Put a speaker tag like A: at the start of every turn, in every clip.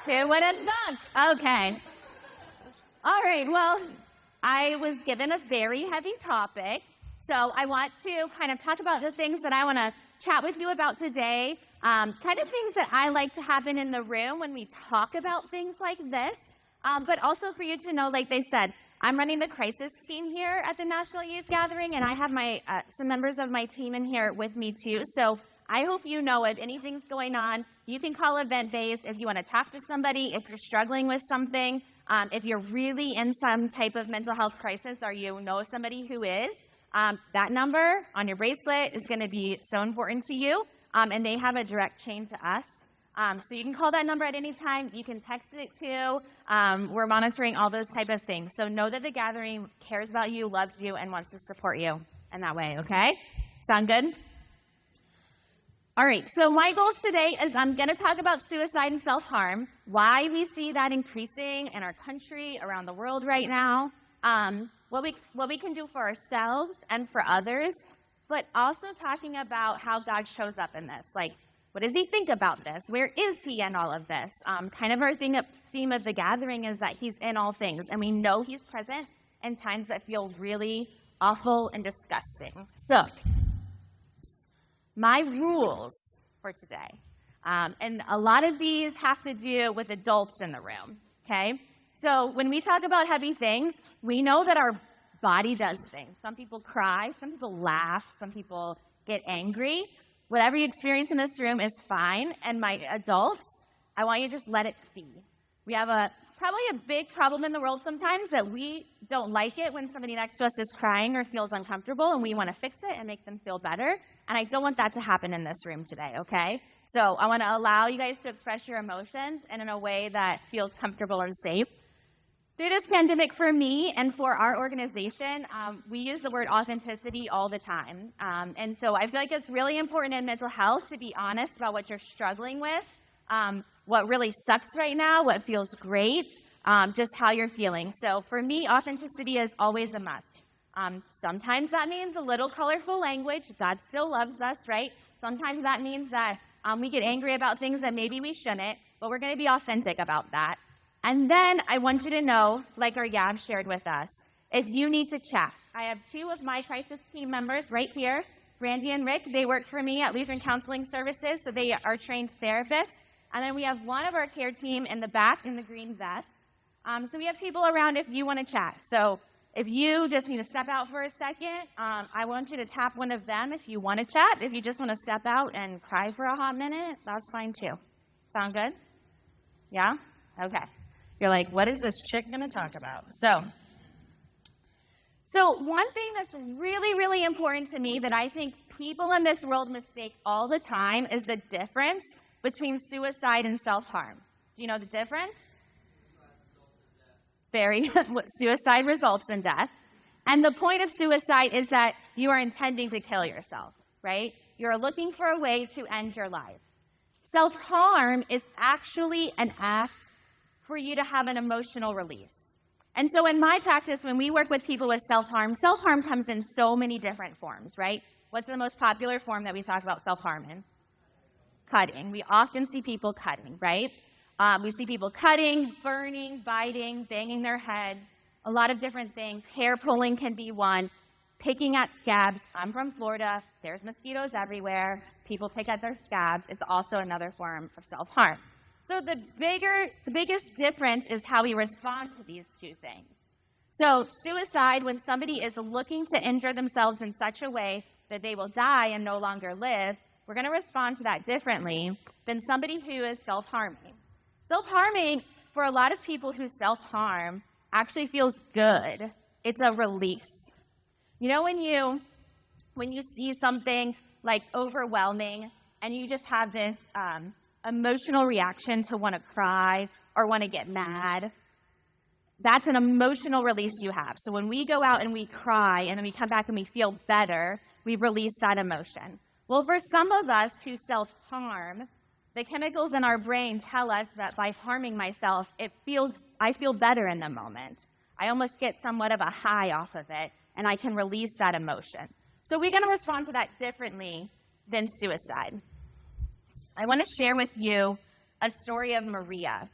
A: Who would have thought? Okay. All right. Well, I was given a very heavy topic. So I want to kind of talk about the things that I want to chat with you about today. Kind of things that I like to happen in the room when we talk about things like this. But also for you to know, like they said, I'm running the crisis team here at the National Youth Gathering, and I have my some members of my team in here with me too. So I hope you know if anything's going on, you can call event base if you want to talk to somebody, if you're struggling with something, if you're really in some type of mental health crisis or you know somebody who is, that number on your bracelet is going to be so important to you, and they have a direct chain to us. So you can call that number at any time. You can text it too. We're monitoring all those type of things. So know that the gathering cares about you, loves you, and wants to support you in that way, okay? Sound good? All right, so my goals today is I'm going to talk about suicide and self-harm, why we see that increasing in our country, around the world right now, what we can do for ourselves and for others, but also talking about how God shows up in this. Like, what does he think about this? Where is he in all of this? Kind of our theme of the gathering is that he's in all things, and we know he's present in times that feel really awful and disgusting. So, my rules for today, and a lot of these have to do with adults in the room, okay? So when we talk about heavy things, we know that our body does things. Some people cry, some people laugh, some people get angry. Whatever you experience in this room is fine, and my adults, I want you to just let it be. We have probably a big problem in the world sometimes that we don't like it when somebody next to us is crying or feels uncomfortable, and we want to fix it and make them feel better. And I don't want that to happen in this room today, okay? So I want to allow you guys to express your emotions and in a way that feels comfortable and safe. Through this pandemic, for me and for our organization, we use the word authenticity all the time. And so I feel like it's really important in mental health to be honest about what you're struggling with, what really sucks right now, what feels great, just how you're feeling. So for me, authenticity is always a must. Sometimes that means a little colorful language. God still loves us, right? Sometimes that means that we get angry about things that maybe we shouldn't, but we're going to be authentic about that. And then I want you to know, like our Yab shared with us, if you need to chat. I have two of my crisis team members right here, Randy and Rick. They work for me at Lutheran Counseling Services, so they are trained therapists. And then we have one of our care team in the back in the green vest. So we have people around if you want to chat. So if you just need to step out for a second, I want you to tap one of them if you want to chat. If you just want to step out and cry for a hot minute, that's fine too. Sound good? Yeah? Okay. You're like, what is this chick going to talk about? So one thing that's really, really important to me that I think people in this world mistake all the time is the difference between suicide and self-harm. Do you know the difference? Suicide results in death. And the point of suicide is that you are intending to kill yourself, right? You're looking for a way to end your life. Self-harm is actually an act for you to have an emotional release. And so in my practice, when we work with people with self-harm comes in so many different forms, right? What's the most popular form that we talk about self-harm in? Cutting. We often see people cutting, right? We see people cutting, burning, biting, banging their heads, a lot of different things. Hair pulling can be one. Picking at scabs. I'm from Florida. There's mosquitoes everywhere. People pick at their scabs. It's also another form of self-harm. So the biggest difference is how we respond to these two things. So suicide, when somebody is looking to injure themselves in such a way that they will die and no longer live, we're going to respond to that differently than somebody who is self-harming. Self-harming, for a lot of people who self-harm, actually feels good. It's a release. You know when you see something like overwhelming and you just have this emotional reaction to want to cry or want to get mad, that's an emotional release you have. So when we go out and we cry and then we come back and we feel better, we release that emotion. Well, for some of us who self-harm, the chemicals in our brain tell us that by harming myself, I feel better in the moment. I almost get somewhat of a high off of it, and I can release that emotion. So we're going to respond to that differently than suicide. I want to share with you a story of Maria.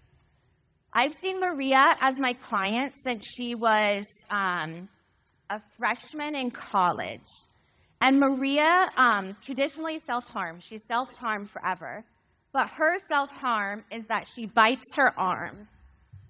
A: I've seen Maria as my client since she was a freshman in college. And Maria traditionally self-harms. She self-harmed forever. But her self-harm is that she bites her arm.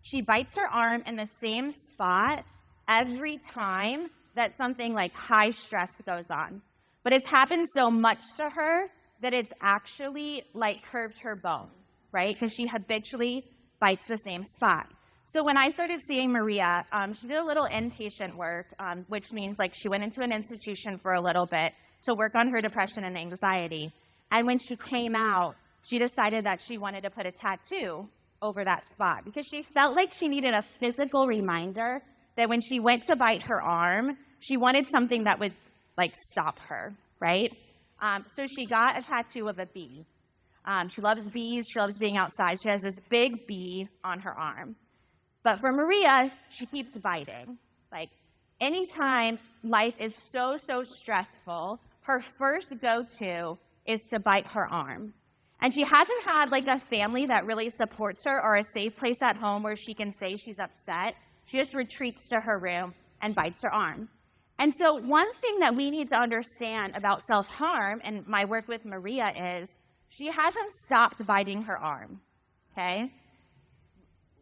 A: She bites her arm in the same spot every time that something like high stress goes on. But it's happened so much to her that it's actually like curved her bone, right? Because she habitually bites the same spot. So when I started seeing Maria, she did a little inpatient work, which means like she went into an institution for a little bit to work on her depression and anxiety. And when she came out, she decided that she wanted to put a tattoo over that spot because she felt like she needed a physical reminder that when she went to bite her arm, she wanted something that would like stop her, right? So she got a tattoo of a bee. She loves bees. She loves being outside. She has this big bee on her arm. But for Maria, she keeps biting. Like anytime life is so stressful, her first go-to is to bite her arm. And she hasn't had like a family that really supports her or a safe place at home where she can say she's upset. She just retreats to her room and bites her arm. And so one thing that we need to understand about self-harm, and my work with Maria, is she hasn't stopped biting her arm, okay?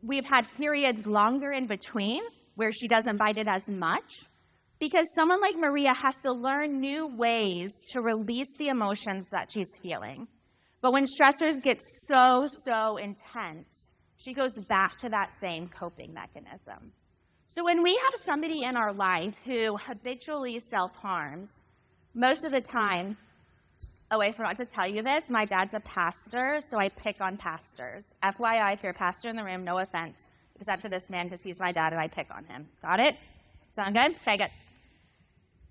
A: We've had periods longer in between where she doesn't bite it as much because someone like Maria has to learn new ways to release the emotions that she's feeling. But when stressors get so intense, she goes back to that same coping mechanism. So when we have somebody in our life who habitually self-harms, most of the time, oh, I forgot to tell you this. My dad's a pastor, so I pick on pastors. FYI, if you're a pastor in the room, no offense, except to this man because he's my dad and I pick on him. Got it? Sound good? Okay, good.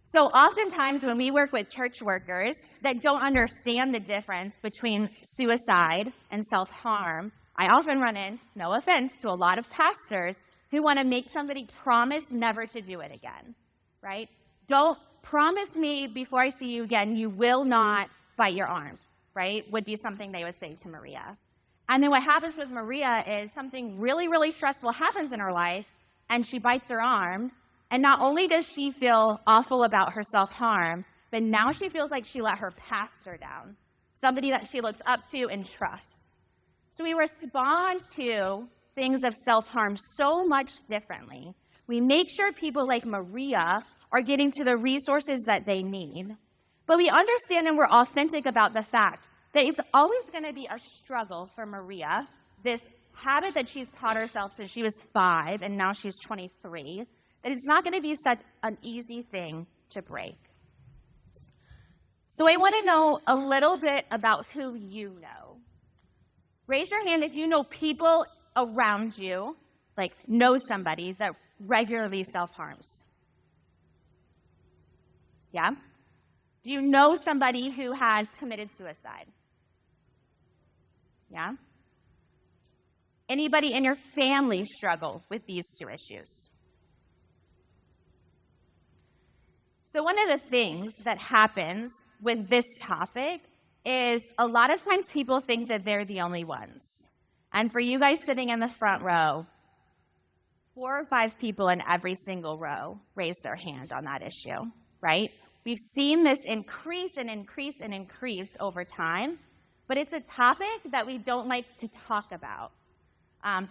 A: So oftentimes when we work with church workers that don't understand the difference between suicide and self-harm, I often run in, no offense, to a lot of pastors who want to make somebody promise never to do it again, right? Don't promise me before I see you again, you will not bite your arm, right? Would be something they would say to Maria. And then what happens with Maria is something really stressful happens in her life, and she bites her arm. And not only does she feel awful about her self-harm, but now she feels like she let her pastor down, somebody that she looks up to and trusts. So we respond to things of self-harm so much differently. We make sure people like Maria are getting to the resources that they need. But we understand and we're authentic about the fact that it's always going to be a struggle for Maria, this habit that she's taught herself since she was 5 and now she's 23, that it's not going to be such an easy thing to break. So I want to know a little bit about who you know. Raise your hand if you know people around you, like know somebody that regularly self-harms. Yeah? Do you know somebody who has committed suicide? Yeah? Anybody in your family struggle with these 2 issues? So one of the things that happens with this topic is a lot of times people think that they're the only ones. And for you guys sitting in the front row, 4 or 5 people in every single row raise their hand on that issue, right? We've seen this increase and increase and increase over time, but it's a topic that we don't like to talk about.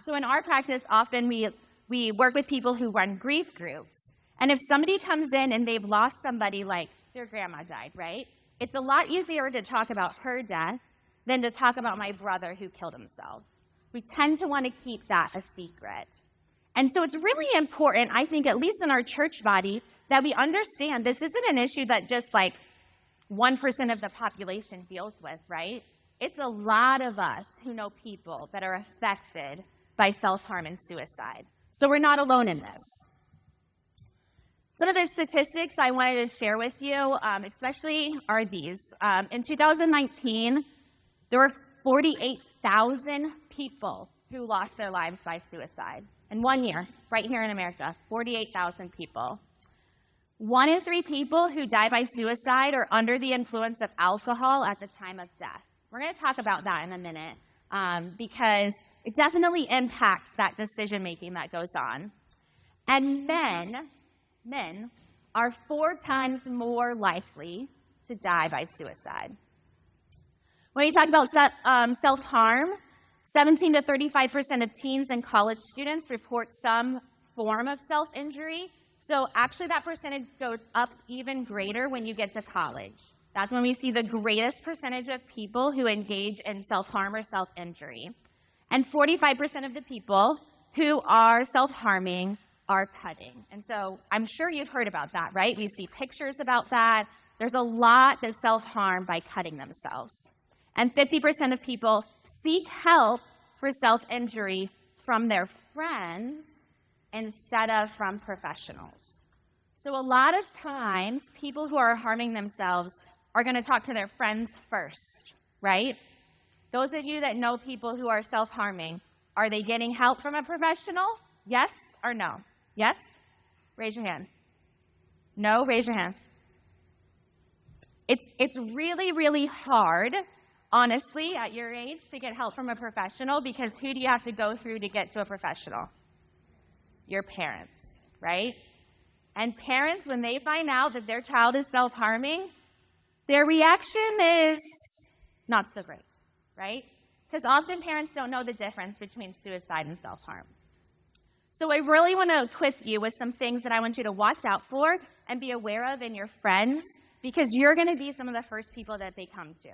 A: So in our practice, often we work with people who run grief groups. And if somebody comes in and they've lost somebody, like their grandma died, right? It's a lot easier to talk about her death than to talk about my brother who killed himself. We tend to want to keep that a secret. And so it's really important, I think, at least in our church bodies, that we understand this isn't an issue that just like 1% of the population deals with, right? It's a lot of us who know people that are affected by self-harm and suicide. So we're not alone in this. Some of the statistics I wanted to share with you, especially are these. In 2019, there were 48,000 people who lost their lives by suicide. In 1 year, right here in America, 48,000 people. 1 in 3 people who die by suicide are under the influence of alcohol at the time of death. We're going to talk about that in a minute because It definitely impacts that decision making that goes on. And men are 4 times more likely to die by suicide. When you talk about self-harm, 17 to 35% of teens and college students report some form of self-injury. So actually that percentage goes up even greater when you get to college. That's when we see the greatest percentage of people who engage in self-harm or self-injury. And 45% of the people who are self-harming are cutting. And so I'm sure you've heard about that, right? We see pictures about that. There's a lot that self-harm by cutting themselves. And 50% of people seek help for self-injury from their friends instead of from professionals. So a lot of times, people who are harming themselves are going to talk to their friends first, right? Those of you that know people who are self-harming, are they getting help from a professional? Yes or no? Yes? Raise your hand. No? Raise your hands. It's really, really hard, honestly, at your age to get help from a professional, because who do you have to go through to get to a professional? Your parents, right? And parents, when they find out that their child is self-harming, their reaction is not so great, right? Because often parents don't know the difference between suicide and self-harm. So I really want to equip you with some things that I want you to watch out for and be aware of in your friends, because you're going to be some of the first people that they come to.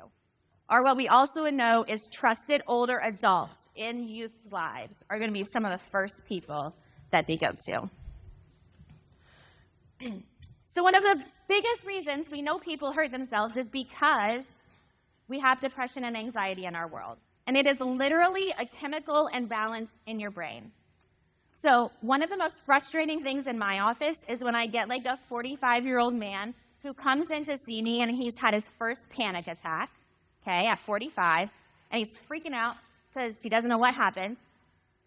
A: Or what we also know is trusted older adults in youth's lives are going to be some of the first people that they go to. So one of the biggest reasons we know people hurt themselves is because we have depression and anxiety in our world. And it is literally a chemical imbalance in your brain. So one of the most frustrating things in my office is when I get like a 45-year-old man who comes in to see me and he's had his first panic attack, okay, at 45, and he's freaking out because he doesn't know what happened.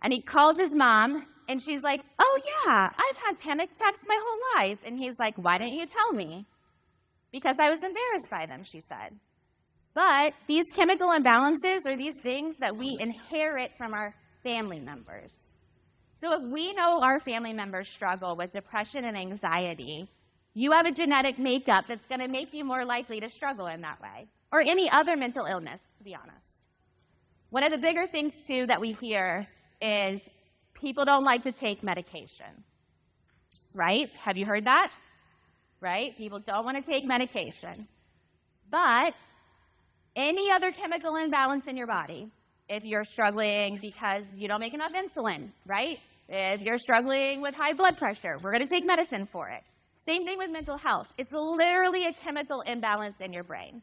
A: And he called his mom, and she's like, "Oh yeah, I've had panic attacks my whole life." And he's like, "Why didn't you tell me?" "Because I was embarrassed by them," she said. But these chemical imbalances are these things that we inherit from our family members. So if we know our family members struggle with depression and anxiety, you have a genetic makeup that's going to make you more likely to struggle in that way, or any other mental illness, to be honest. One of the bigger things, too, that we hear is people don't like to take medication, right? Have you heard that? Right? People don't want to take medication. But any other chemical imbalance in your body, if you're struggling because you don't make enough insulin, right? If you're struggling with high blood pressure, we're going to take medicine for it. Same thing with mental health. It's literally a chemical imbalance in your brain.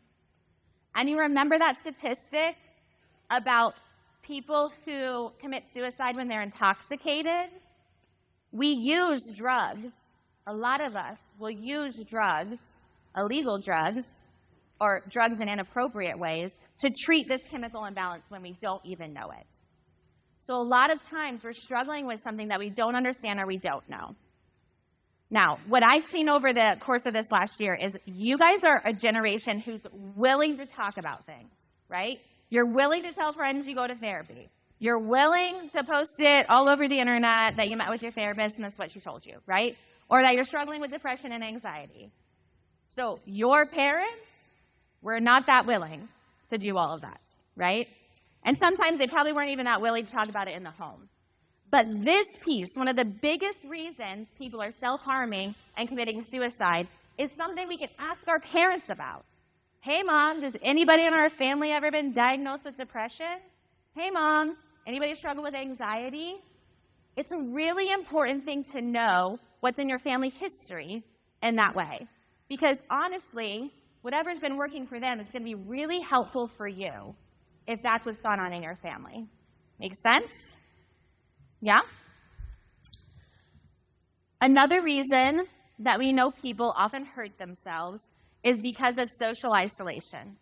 A: And you remember that statistic about people who commit suicide when they're intoxicated? We use drugs. A lot of us will use drugs, illegal drugs, or drugs in inappropriate ways to treat this chemical imbalance when we don't even know it. So a lot of times we're struggling with something that we don't understand or we don't know. Now, what I've seen over the course of this last year is you guys are a generation who's willing to talk about things, right? You're willing to tell friends you go to therapy. You're willing to post it all over the internet that you met with your therapist and that's what she told you, right? Or that you're struggling with depression and anxiety. So your parents were not that willing to do all of that, right? And sometimes they probably weren't even that willing to talk about it in the home. But this piece, one of the biggest reasons people are self-harming and committing suicide, is something we can ask our parents about. Hey, Mom, has anybody in our family ever been diagnosed with depression? Hey, Mom, anybody struggle with anxiety? It's a really important thing to know what's in your family history in that way. Because honestly, whatever's been working for them is going to be really helpful for you if that's what's gone on in your family. Make sense? Yeah? Another reason that we know people often hurt themselves is because of social isolation.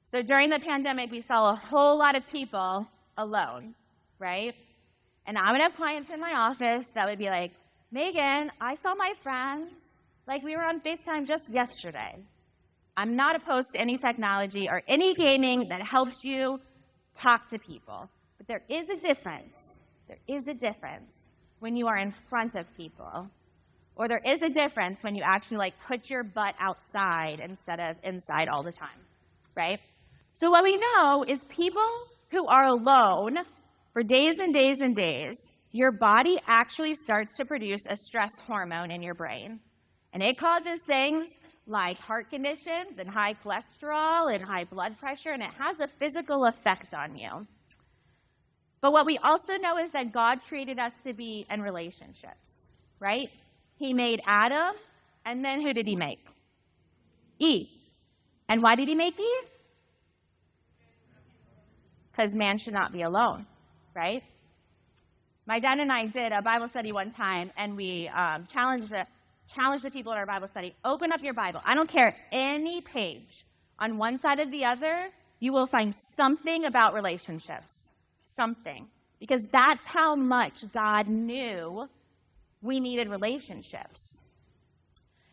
A: So during the pandemic, we saw a whole lot of people alone, right? And I would have clients in my office that would be like, "Megan, I saw my friends, like we were on FaceTime just yesterday." I'm not opposed to any technology or any gaming that helps you talk to people. But there is a difference. There is a difference when you are in front of people. Or there is a difference when you actually put your butt outside instead of inside all the time, right? So what we know is people who are alone for days and days and days, your body actually starts to produce a stress hormone in your brain. And it causes things like heart conditions and high cholesterol and high blood pressure, and it has a physical effect on you. But what we also know is that God created us to be in relationships, right? He made Adam, and then who did he make? Eve. And why did he make Eve? Because man should not be alone, right? My dad and I did a Bible study one time, and we challenged the people in our Bible study, open up your Bible. I don't care, any page. On one side or the other, you will find something about relationships. Something. Because that's how much God knew we needed relationships.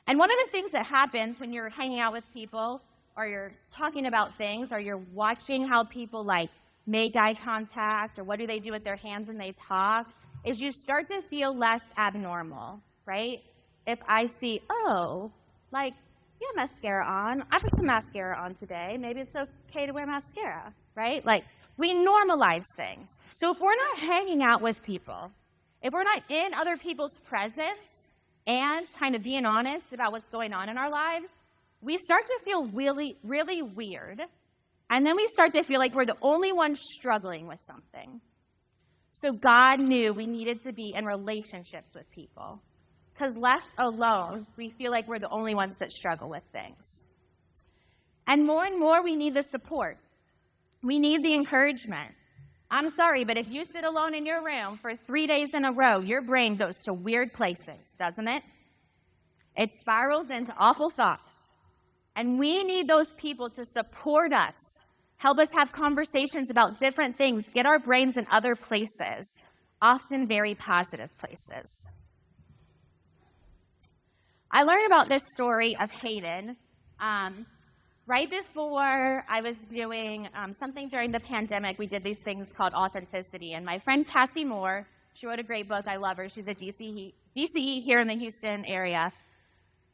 A: And one of the things that happens when you're hanging out with people, or you're talking about things, or you're watching how people make eye contact, or what do they do with their hands when they talk, is you start to feel less abnormal, right? If I see, you have mascara on. I put some mascara on today. Maybe it's okay to wear mascara, right? We normalize things. So if we're not hanging out with people, if we're not in other people's presence and kind of being honest about what's going on in our lives, we start to feel really, really weird. And then we start to feel like we're the only ones struggling with something. So God knew we needed to be in relationships with people. Because left alone, we feel like we're the only ones that struggle with things. And more, we need the support. We need the encouragement. I'm sorry, but if you sit alone in your room for 3 days in a row, your brain goes to weird places, doesn't it? It spirals into awful thoughts. And we need those people to support us, help us have conversations about different things, get our brains in other places, often very positive places. I learned about this story of Hayden right before I was doing something during the pandemic. We did these things called Authenticity. And my friend Cassie Moore, she wrote a great book. I love her. She's a DCE here in the Houston area.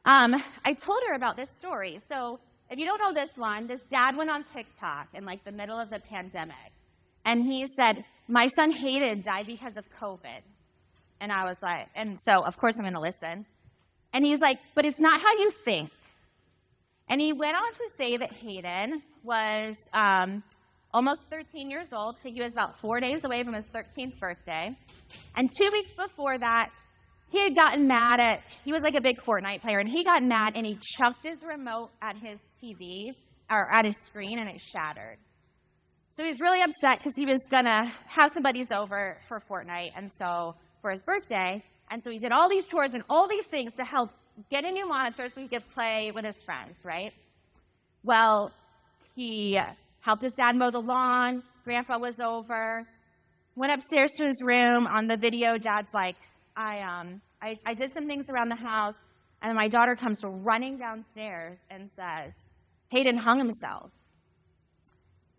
A: I told her about this story. So if you don't know this one, this dad went on TikTok in the middle of the pandemic. And he said, my son Hayden died because of COVID. And I was like, and so of course I'm going to listen. And he's like, but it's not how you think. And he went on to say that Hayden was almost 13 years old. I think he was about 4 days away from his 13th birthday. And 2 weeks before that, he had gotten mad he was a big Fortnite player, and he got mad and he chucked his remote at his TV, or at his screen, and it shattered. So he was really upset because he was gonna have some buddies over for Fortnite, and so for his birthday, and so he did all these tours and all these things to help get a new monitor so he could play with his friends, right? Well, he helped his dad mow the lawn. Grandpa was over. Went upstairs to his room. On the video, Dad's like, I did some things around the house, and then my daughter comes running downstairs and says, Hayden hung himself.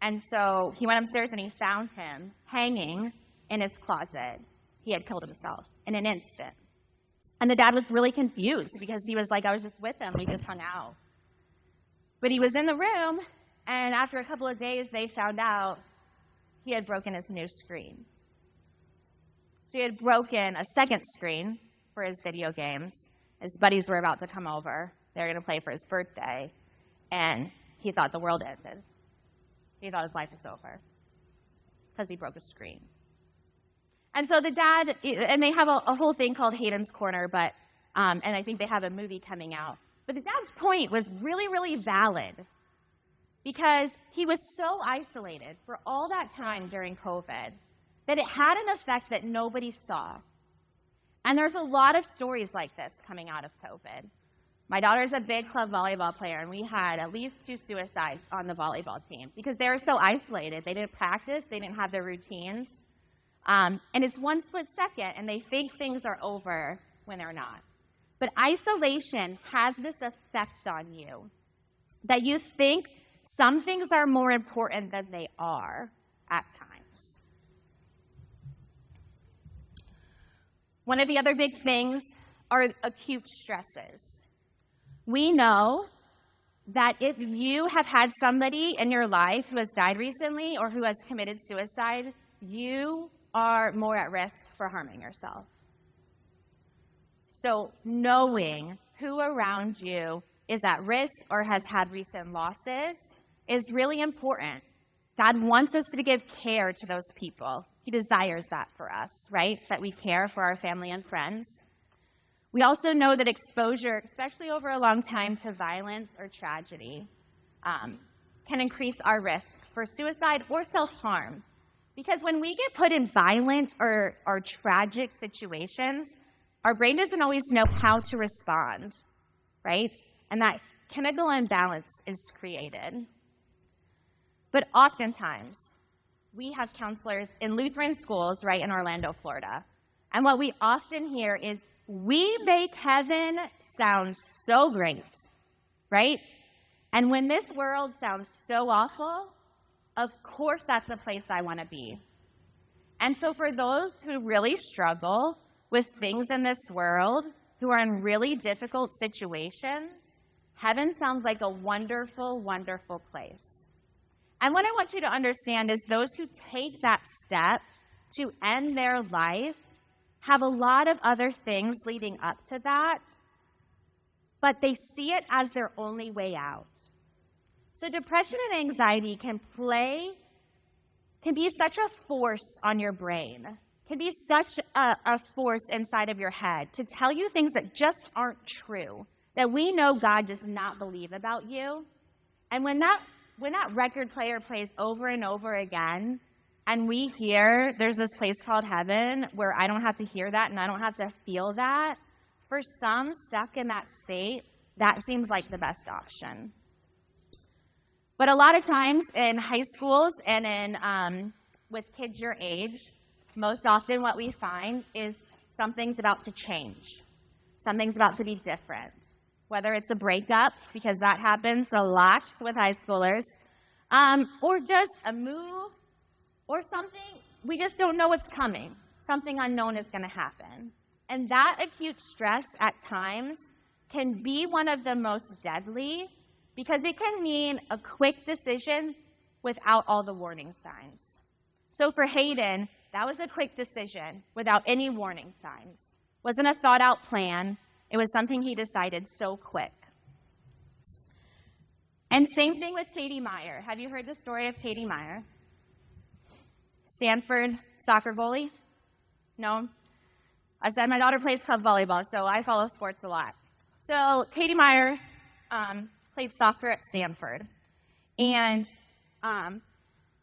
A: And so he went upstairs and he found him hanging in his closet. He had killed himself in an instant. And the dad was really confused because he was like, I was just with him. We just hung out. But he was in the room, and after a couple of days, they found out he had broken his new screen. So he had broken a second screen for his video games. His buddies were about to come over. They were going to play for his birthday. And he thought the world ended. He thought his life was over because he broke a screen. And so the dad, and they have a whole thing called Hayden's Corner, but and I think they have a movie coming out. But the dad's point was really, really valid because he was so isolated for all that time during COVID that it had an effect that nobody saw. And there's a lot of stories like this coming out of COVID. My daughter's a big club volleyball player, and we had at least 2 suicides on the volleyball team because they were so isolated. They didn't practice. They didn't have their routines. And it's one split second, and they think things are over when they're not. But isolation has this effect on you that you think some things are more important than they are at times. One of the other big things are acute stresses. We know that if you have had somebody in your life who has died recently or who has committed suicide, you are more at risk for harming yourself. So knowing who around you is at risk or has had recent losses is really important. God wants us to give care to those people. He desires that for us, right? That we care for our family and friends. We also know that exposure, especially over a long time, to violence or tragedy can increase our risk for suicide or self-harm. Because when we get put in violent or tragic situations, our brain doesn't always know how to respond, right? And that chemical imbalance is created. But oftentimes, we have counselors in Lutheran schools right in Orlando, Florida. And what we often hear is, we make heaven sound so great, right? And when this world sounds so awful, of course that's the place I want to be. And so for those who really struggle with things in this world, who are in really difficult situations, heaven sounds like a wonderful, wonderful place. And what I want you to understand is those who take that step to end their life have a lot of other things leading up to that, but they see it as their only way out. So depression and anxiety can be such a force on your brain, can be such a force inside of your head to tell you things that just aren't true, that we know God does not believe about you. And when that record player plays over and over again, and we hear there's this place called heaven where I don't have to hear that and I don't have to feel that, for some stuck in that state, that seems like the best option. But a lot of times in high schools and in with kids your age, most often what we find is something's about to change. Something's about to be different. Whether it's a breakup, because that happens a lot with high schoolers, or just a move, or something, we just don't know what's coming. Something unknown is going to happen. And that acute stress at times can be one of the most deadly because it can mean a quick decision without all the warning signs. So for Hayden, that was a quick decision without any warning signs. Wasn't a thought out plan. It was something he decided so quick. And same thing with Katie Meyer. Have you heard the story of Katie Meyer? Stanford soccer goalie? No? I said my daughter plays club volleyball, so I follow sports a lot. So Katie Meyer played soccer at Stanford, and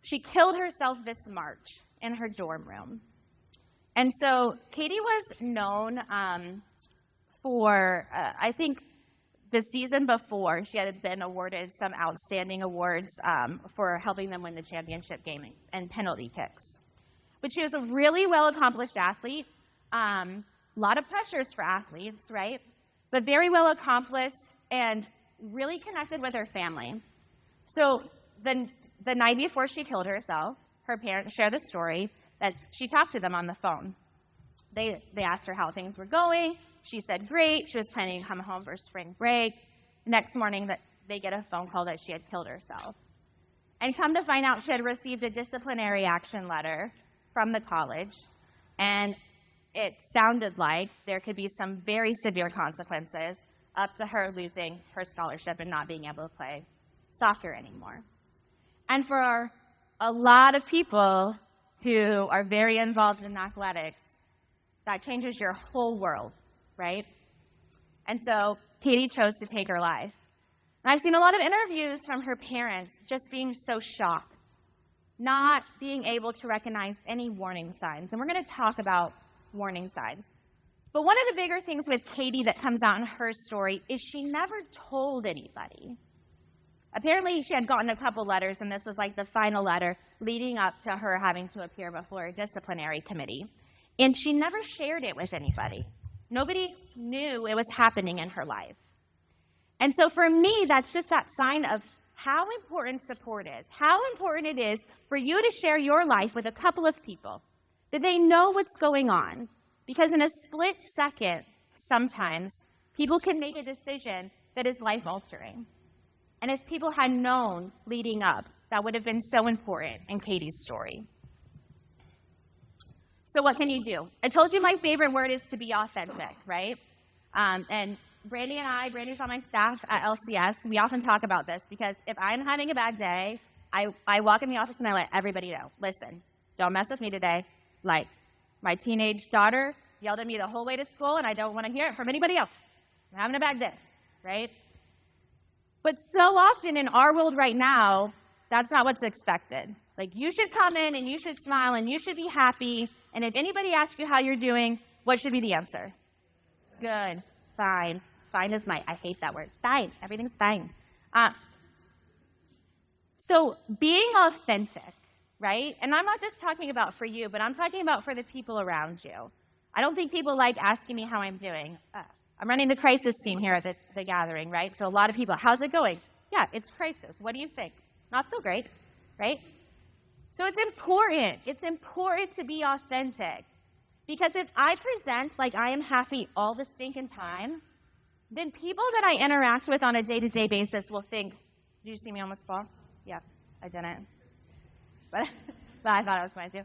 A: she killed herself this March in her dorm room. And so Katie was known for, I think, the season before, she had been awarded some outstanding awards for helping them win the championship game and penalty kicks. But she was a really well-accomplished athlete. A lot of pressures for athletes, right? But very well-accomplished and really connected with her family. So the night before she killed herself, her parents share the story that she talked to them on the phone. They asked her how things were going. She said great. She was planning to come home for spring break. Next morning, that they get a phone call that she had killed herself. And come to find out, she had received a disciplinary action letter from the college, and it sounded like there could be some very severe consequences up to her losing her scholarship and not being able to play soccer anymore. And for a lot of people who are very involved in athletics, that changes your whole world, right? And so Katie chose to take her life. And I've seen a lot of interviews from her parents just being so shocked, not being able to recognize any warning signs. And we're going to talk about warning signs. But one of the bigger things with Katie that comes out in her story is she never told anybody. Apparently, she had gotten a couple letters, and this was like the final letter leading up to her having to appear before a disciplinary committee. And she never shared it with anybody. Nobody knew it was happening in her life. And so for me, that's just that sign of how important support is, how important it is for you to share your life with a couple of people, that they know what's going on, Because in a split second, sometimes, people can make a decision that is life-altering. And if people had known leading up, that would have been so important in Katie's story. So what can you do? I told you my favorite word is to be authentic, right? And Brandy's on my staff at LCS, we often talk about this because if I'm having a bad day, I walk in the office and I let everybody know, listen, don't mess with me today. Like, my teenage daughter yelled at me the whole way to school and I don't want to hear it from anybody else. I'm having a bad day, right? But so often in our world right now, that's not what's expected. Like, you should come in and you should smile and you should be happy. And if anybody asks you how you're doing, what should be the answer? Good, fine. Fine is I hate that word. Fine, everything's fine. So being authentic, right? And I'm not just talking about for you, but I'm talking about for the people around you. I don't think people like asking me how I'm doing. I'm running the crisis team here at the gathering, right? So a lot of people, how's it going? Yeah, it's crisis. What do you think? Not so great, right? So it's important. It's important to be authentic. Because if I present like I am happy all the stinking time, then people that I interact with on a day-to-day basis will think, did you see me almost fall? Yeah, I didn't. But I thought I was going to.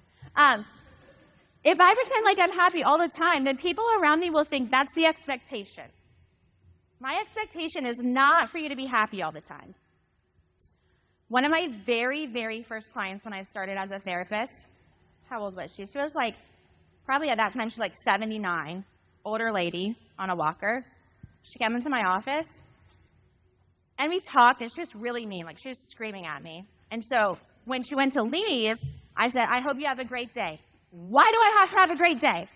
A: If I pretend like I'm happy all the time, then people around me will think that's the expectation. My expectation is not for you to be happy all the time. One of my very, very first clients when I started as a therapist, how old was she? She was like, probably at that time, she's like 79, older lady on a walker. She came into my office, and we talked, and she was really mean. Like, she was screaming at me. And so when she went to leave, I said, I hope you have a great day. Why do I have to have a great day?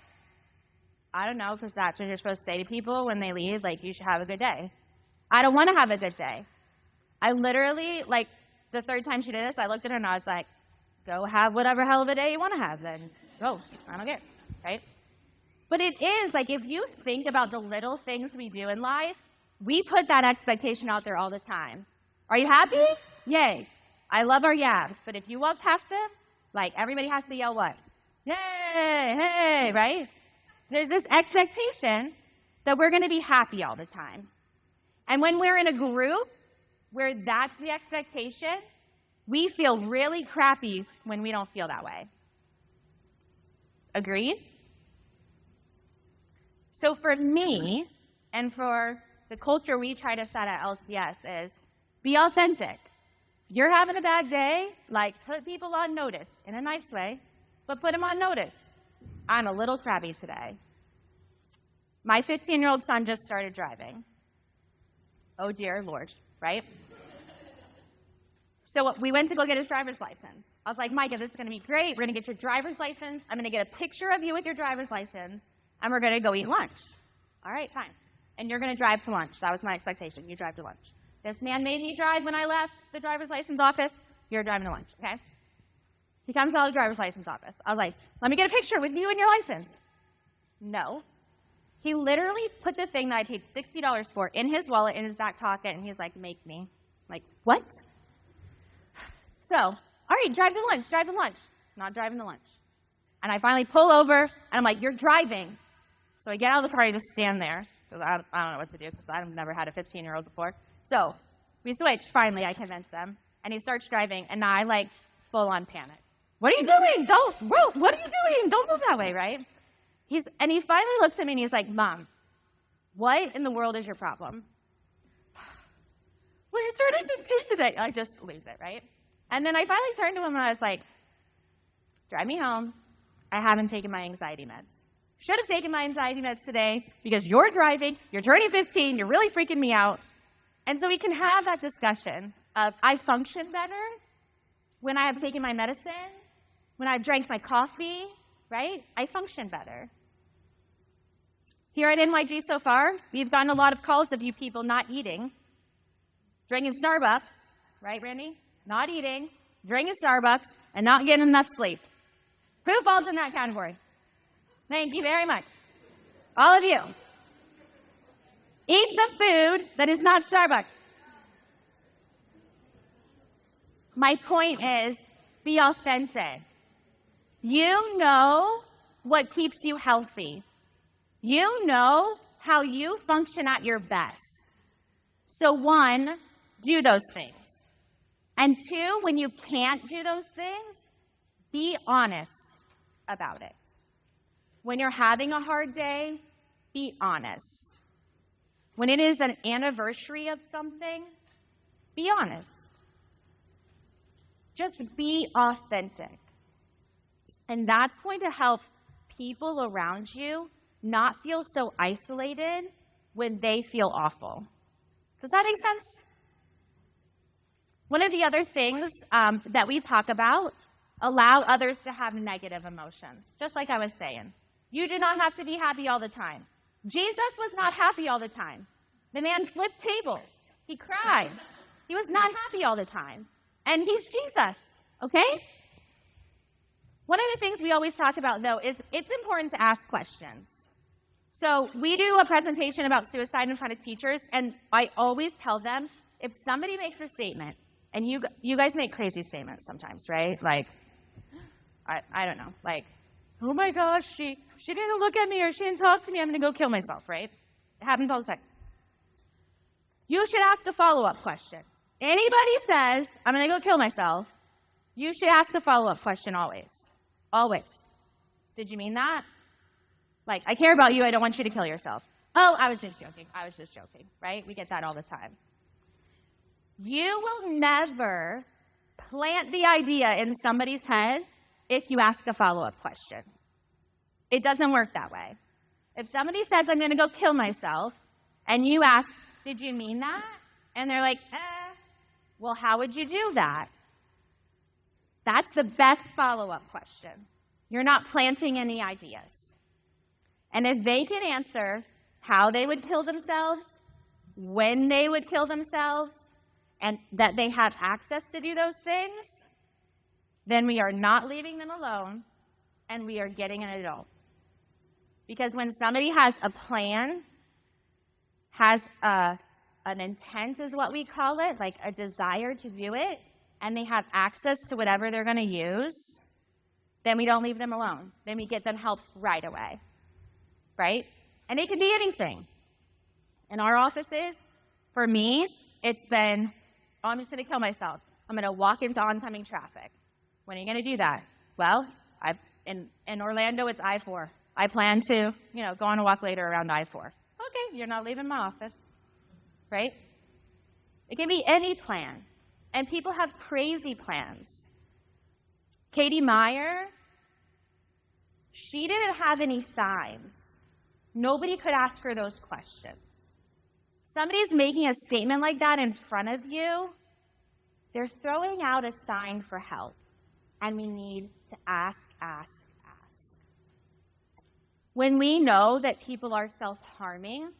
A: I don't know, because that's what you're supposed to say to people when they leave, like, you should have a good day. I don't want to have a good day. I literally, like, the third time she did this, I looked at her and I was like, go have whatever hell of a day you want to have then. Go, I don't care, right? But it is, like, if you think about the little things we do in life, we put that expectation out there all the time. Are you happy? Yay. I love our yabs, but if you walk past them, like, everybody has to yell what? Yay, hey, right? There's this expectation that we're going to be happy all the time. And when we're in a group where that's the expectation, we feel really crappy when we don't feel that way. Agreed? So for me, and for the culture we try to set at LCS is be authentic. If you're having a bad day, like, put people on notice in a nice way, but put them on notice. I'm a little crabby today. My 15-year-old son just started driving. Oh dear Lord, right? So we went to go get his driver's license. I was like, Micah, this is going to be great. We're going to get your driver's license. I'm going to get a picture of you with your driver's license, and we're going to go eat lunch. All right, fine. And you're going to drive to lunch. That was my expectation. You drive to lunch. This man made me drive when I left the driver's license office. You're driving to lunch, okay? He comes out of the driver's license office. I was like, let me get a picture with you and your license. No. He literally put the thing that I paid $60 for in his wallet, in his back pocket, and he's like, make me. I'm like, what? So, all right, drive to lunch. Not driving to lunch. And I finally pull over, and I'm like, you're driving. So I get out of the car and just stand there. So I don't know what to do because I've never had a 15-year-old before. So we switch. Finally, I convince him. And he starts driving, and now I, like, full-on panic. What are you doing? What are you doing? Don't move that way, right? And he finally looks at me, and he's like, Mom, what in the world is your problem? Well, you're turning 15 today. I just lose it, right? And then I finally turned to him, and I was like, drive me home. I haven't taken my anxiety meds. Should have taken my anxiety meds today because you're driving, you're turning 15, you're really freaking me out. And so we can have that discussion of I function better when I have taken my medicine, when I've drank my coffee, right? I function better. Here at NYG so far, we've gotten a lot of calls of you people not eating, drinking Starbucks, right, Randy? Not eating, drinking Starbucks, and not getting enough sleep. Who falls in that category? Thank you very much. All of you. Eat the food that is not Starbucks. My point is, be authentic. You know what keeps you healthy. You know how you function at your best. So 1, do those things. And 2, when you can't do those things, be honest about it. When you're having a hard day, be honest. When it is an anniversary of something, be honest. Just be authentic. And that's going to help people around you not feel so isolated when they feel awful. Does that make sense? One of the other things that we talk about, allow others to have negative emotions. Just like I was saying, you do not have to be happy all the time. Jesus was not happy all the time. The man flipped tables. He cried. He was not happy all the time. And he's Jesus, okay? One of the things we always talk about, though, is it's important to ask questions. So we do a presentation about suicide in front of teachers, and I always tell them, if somebody makes a statement, and you guys make crazy statements sometimes, right? Like, I don't know, like, oh my gosh, she didn't look at me or she didn't talk to me, I'm going to go kill myself, right? It happens all the time. You should ask a follow-up question. Anybody says, I'm going to go kill myself, you should ask a follow-up question always. Always. Did you mean that? Like, I care about you, I don't want you to kill yourself. Oh, I was just joking, right? We get that all the time. You will never plant the idea in somebody's head if you ask a follow-up question. It doesn't work that way. If somebody says, I'm going to go kill myself, and you ask, did you mean that? And they're like, well, how would you do that? That's the best follow-up question. You're not planting any ideas. And if they can answer how they would kill themselves, when they would kill themselves, and that they have access to do those things, then we are not leaving them alone, and we are getting an adult. Because when somebody has a plan, has an intent is what we call it, like a desire to do it, and they have access to whatever they're going to use, then we don't leave them alone. Then we get them help right away, right? And it can be anything. In our offices, for me, it's been, oh, I'm just going to kill myself. I'm going to walk into oncoming traffic. When are you going to do that? Well, in Orlando, it's I-4. I plan to, go on a walk later around I-4. Okay, you're not leaving my office, right? It can be any plan. And people have crazy plans. Katie Meyer, she didn't have any signs. Nobody could ask her those questions. Somebody's making a statement like that in front of you, they're throwing out a sign for help. And we need to ask. When we know that people are self-harming,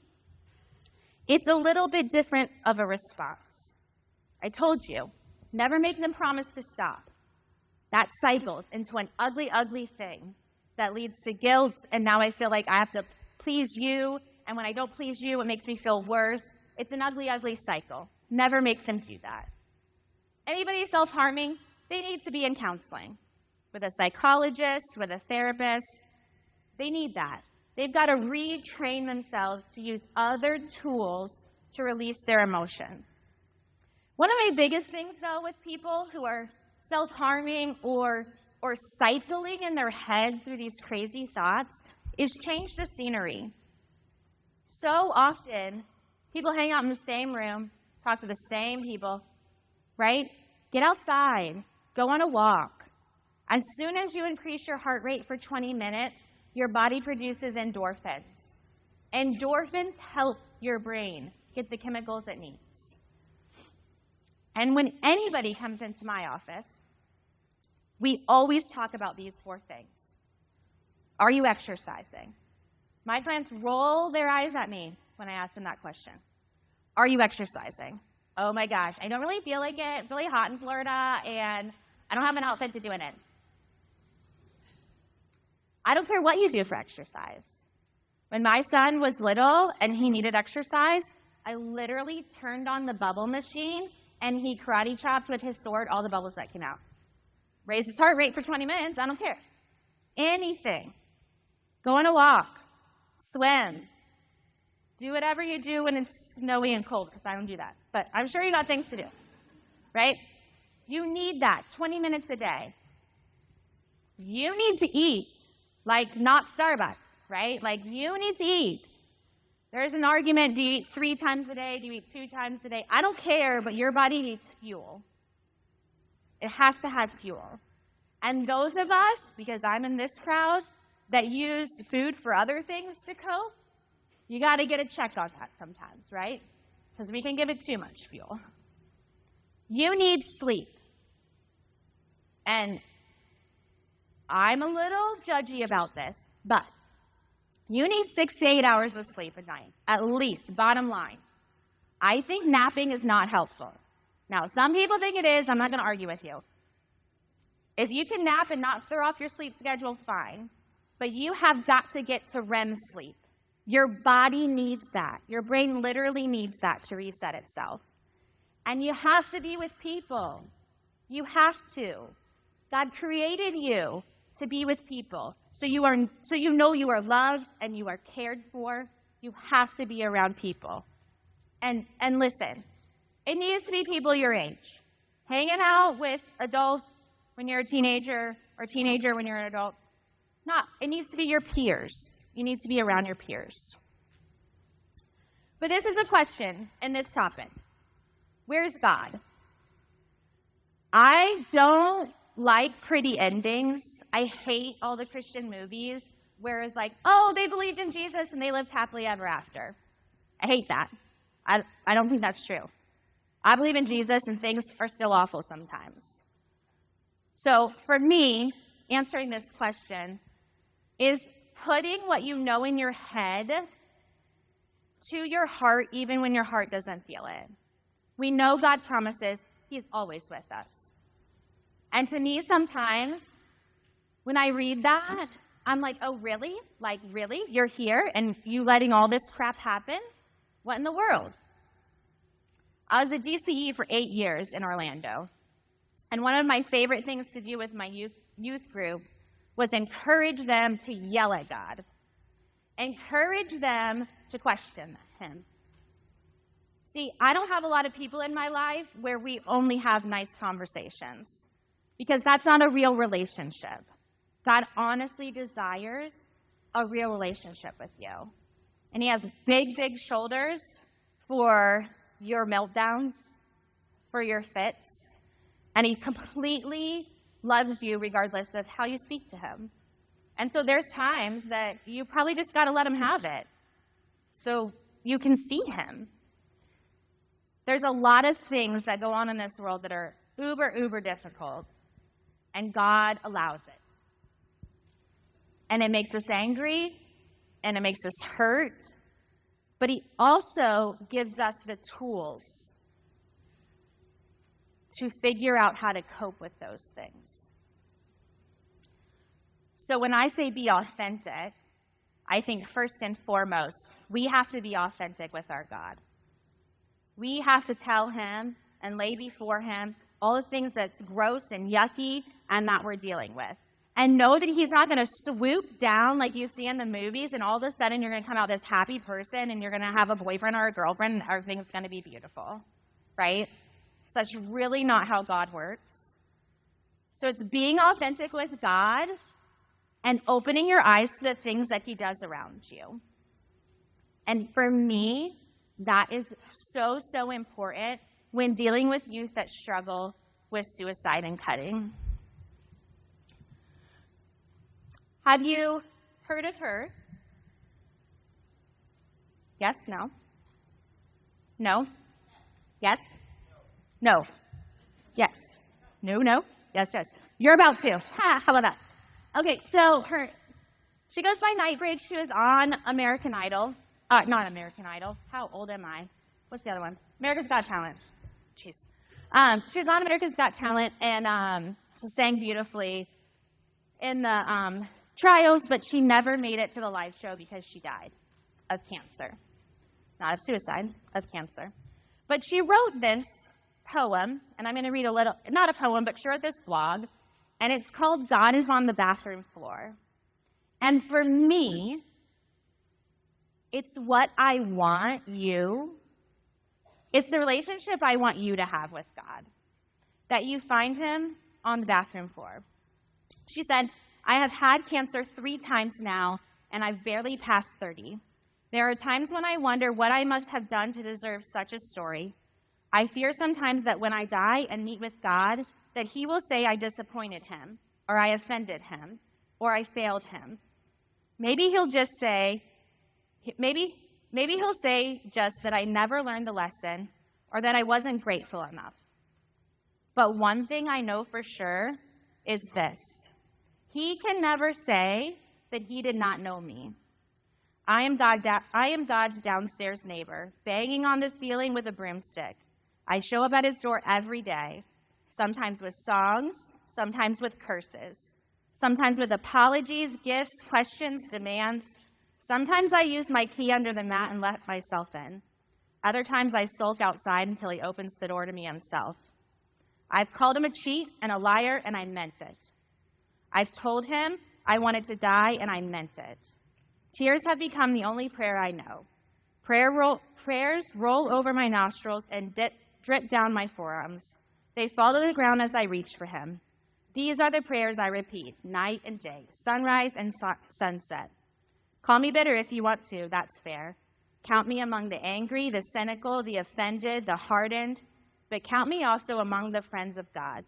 A: it's a little bit different of a response. I told you, never make them promise to stop. That cycles into an ugly, ugly thing that leads to guilt, and now I feel like I have to please you, and when I don't please you, it makes me feel worse. It's an ugly, ugly cycle. Never make them do that. Anybody self-harming, they need to be in counseling with a psychologist, with a therapist. They need that. They've got to retrain themselves to use other tools to release their emotion. One of my biggest things, though, with people who are self-harming or cycling in their head through these crazy thoughts is change the scenery. So often, people hang out in the same room, talk to the same people, right? Get outside, go on a walk. As soon as you increase your heart rate for 20 minutes, your body produces endorphins. Endorphins help your brain get the chemicals it needs. And when anybody comes into my office, we always talk about these 4 things. Are you exercising? My clients roll their eyes at me when I ask them that question. Are you exercising? Oh my gosh, I don't really feel like it. It's really hot in Florida, and I don't have an outfit to do in it. I don't care what you do for exercise. When my son was little and he needed exercise, I literally turned on the bubble machine and he karate chopped with his sword all the bubbles that came out. Raised his heart rate for 20 minutes, I don't care. Anything. Go on a walk. swim, do whatever you do when it's snowy and cold, because I don't do that. But I'm sure you got things to do, right? You need that 20 minutes a day. You need to eat, like not Starbucks, right? Like you need to eat. There's an argument, do you eat 3 times a day? Do you eat 2 times a day? I don't care, but your body needs fuel. It has to have fuel. And those of us, because I'm in this crowd, that use food for other things to cope, you got to get a check on that sometimes, right? Because we can give it too much fuel. You need sleep. And I'm a little judgy about this, but you need 6 to 8 hours of sleep a night, at least, bottom line. I think napping is not helpful. Now, some people think it is. I'm not going to argue with you. If you can nap and not throw off your sleep schedule, fine. But you have got to get to REM sleep. Your body needs that. Your brain literally needs that to reset itself. And you have to be with people. You have to. God created you to be with people. So you know you are loved and you are cared for. You have to be around people. And listen, it needs to be people your age. Hanging out with adults when you're a teenager or teenager when you're an adult. It needs to be your peers. You need to be around your peers. But this is a question in this topic. Where's God? I don't like pretty endings. I hate all the Christian movies where it's like, oh, they believed in Jesus and they lived happily ever after. I hate that. I don't think that's true. I believe in Jesus and things are still awful sometimes. So for me, answering this question is putting what you know in your head to your heart even when your heart doesn't feel it. We know God promises He's always with us. And to me, sometimes, when I read that, I'm like, oh, really? Like, really? You're here and you letting all this crap happen? What in the world? I was a DCE for 8 years in Orlando. And one of my favorite things to do with my youth group was encourage them to yell at God. Encourage them to question Him. See, I don't have a lot of people in my life where we only have nice conversations, because that's not a real relationship. God honestly desires a real relationship with you. And He has big, big shoulders for your meltdowns, for your fits. And He completely loves you regardless of how you speak to Him. And so there's times that you probably just got to let Him have it so you can see Him. There's a lot of things that go on in this world that are uber, uber difficult. And God allows it. And it makes us angry, and it makes us hurt, but He also gives us the tools to figure out how to cope with those things. So when I say be authentic, I think first and foremost, we have to be authentic with our God. We have to tell Him and lay before Him all the things that's gross and yucky and that we're dealing with. And know that He's not going to swoop down like you see in the movies and all of a sudden you're going to come out this happy person and you're going to have a boyfriend or a girlfriend and everything's going to be beautiful, right? So that's really not how God works. So it's being authentic with God and opening your eyes to the things that He does around you. And for me, that is so, so important when dealing with youth that struggle with suicide and cutting. Have you heard of her? Yes? No? No? Yes? No. Yes. No, no. Yes, yes. You're about to. Ha, how about that? Okay, so she goes by Nightbreak. She was on American Idol. Not American Idol. How old am I? What's the other one? America's Got Talent. Jeez. She was on America's Got Talent, and she sang beautifully in the trials, but she never made it to the live show because she died of cancer. Not of suicide, of cancer. But she wrote this poem, and I'm going to read a little, not a poem, but she wrote this blog, and it's called God is on the Bathroom Floor. And for me, It's what I want you. It's the relationship I want you to have with God, that you find him on the bathroom floor. She said, I have had cancer 3 times now, and I've barely passed 30. There are times when I wonder what I must have done to deserve such a story. I fear sometimes that when I die and meet with God, that he will say I disappointed him, or I offended him, or I failed him. Maybe he'll just say, maybe he'll say just that I never learned the lesson, or that I wasn't grateful enough. But one thing I know for sure is this. He can never say that he did not know me. I am God's downstairs neighbor, banging on the ceiling with a broomstick. I show up at his door every day, sometimes with songs, sometimes with curses, sometimes with apologies, gifts, questions, demands. Sometimes I use my key under the mat and let myself in. Other times I sulk outside until he opens the door to me himself. I've called him a cheat and a liar, and I meant it. I've told him I wanted to die, and I meant it. Tears have become the only prayer I know. Prayers roll over my nostrils and drip down my forearms. They fall to the ground as I reach for him. These are the prayers I repeat night and day, sunrise and sunset. Call me bitter if you want to, that's fair. Count me among the angry, the cynical, the offended, the hardened, but count me also among the friends of God.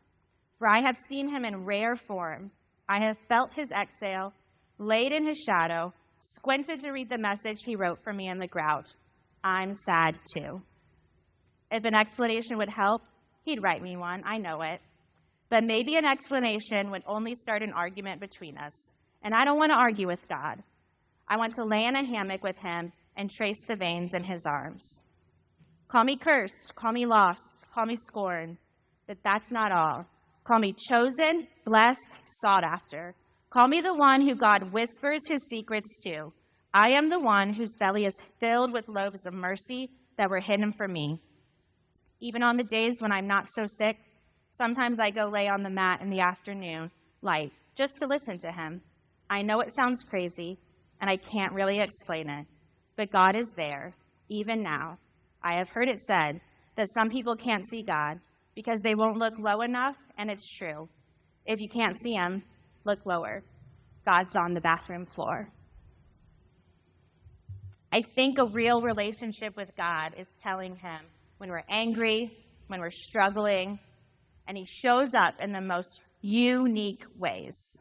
A: For I have seen him in rare form. I have felt his exhale, laid in his shadow, squinted to read the message he wrote for me in the grout. I'm sad too. If an explanation would help, he'd write me one, I know it. But maybe an explanation would only start an argument between us. And I don't want to argue with God. I want to lay in a hammock with him and trace the veins in his arms. Call me cursed, call me lost, call me scorned. But that's not all. Call me chosen, blessed, sought after. Call me the one who God whispers his secrets to. I am the one whose belly is filled with loaves of mercy that were hidden for me. Even on the days when I'm not so sick, sometimes I go lay on the mat in the afternoon light just to listen to him. I know it sounds crazy, and I can't really explain it, but God is there, even now. I have heard it said that some people can't see God because they won't look low enough, and it's true. If you can't see him, look lower. God's on the bathroom floor. I think a real relationship with God is telling him when we're angry, when we're struggling, and he shows up in the most unique ways.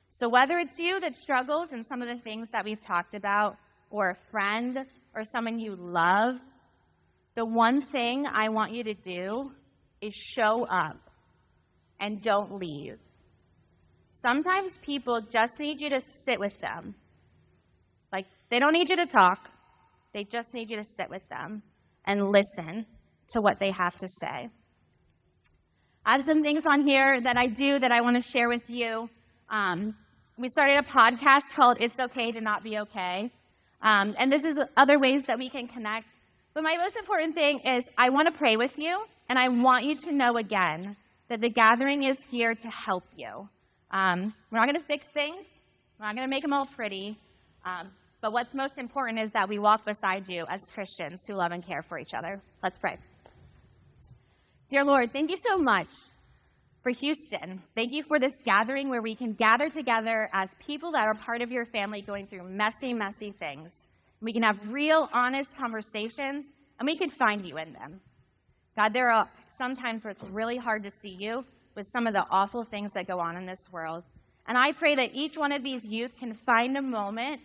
A: So whether it's you that struggles in some of the things that we've talked about, or a friend, or someone you love, the one thing I want you to do is show up and don't leave. Sometimes people just need you to sit with them. Like, they don't need you to talk. They just need you to sit with them and listen to what they have to say. I have some things on here that I do that I want to share with you. We started a podcast called It's Okay to Not Be Okay. And this is other ways that we can connect. But my most important thing is I want to pray with you, and I want you to know again that the gathering is here to help you. We're not going to fix things. We're not going to make them all pretty. But what's most important is that we walk beside you as Christians who love and care for each other. Let's pray. Dear Lord, thank you so much for Houston. Thank you for this gathering where we can gather together as people that are part of your family going through messy, messy things. We can have real, honest conversations, and we can find you in them. God, there are some times where it's really hard to see you with some of the awful things that go on in this world. And I pray that each one of these youth can find a moment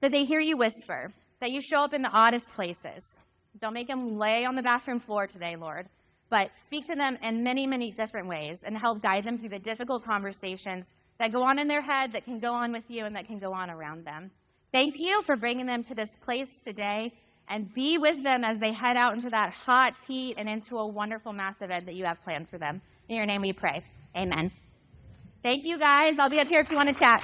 A: that they hear you whisper, that you show up in the oddest places. Don't make them lay on the bathroom floor today, Lord, but speak to them in many, many different ways and help guide them through the difficult conversations that go on in their head, that can go on with you, and that can go on around them. Thank you for bringing them to this place today, and be with them as they head out into that hot heat and into a wonderful mass event that you have planned for them. In your name we pray. Amen. Thank you, guys. I'll be up here if you want to chat.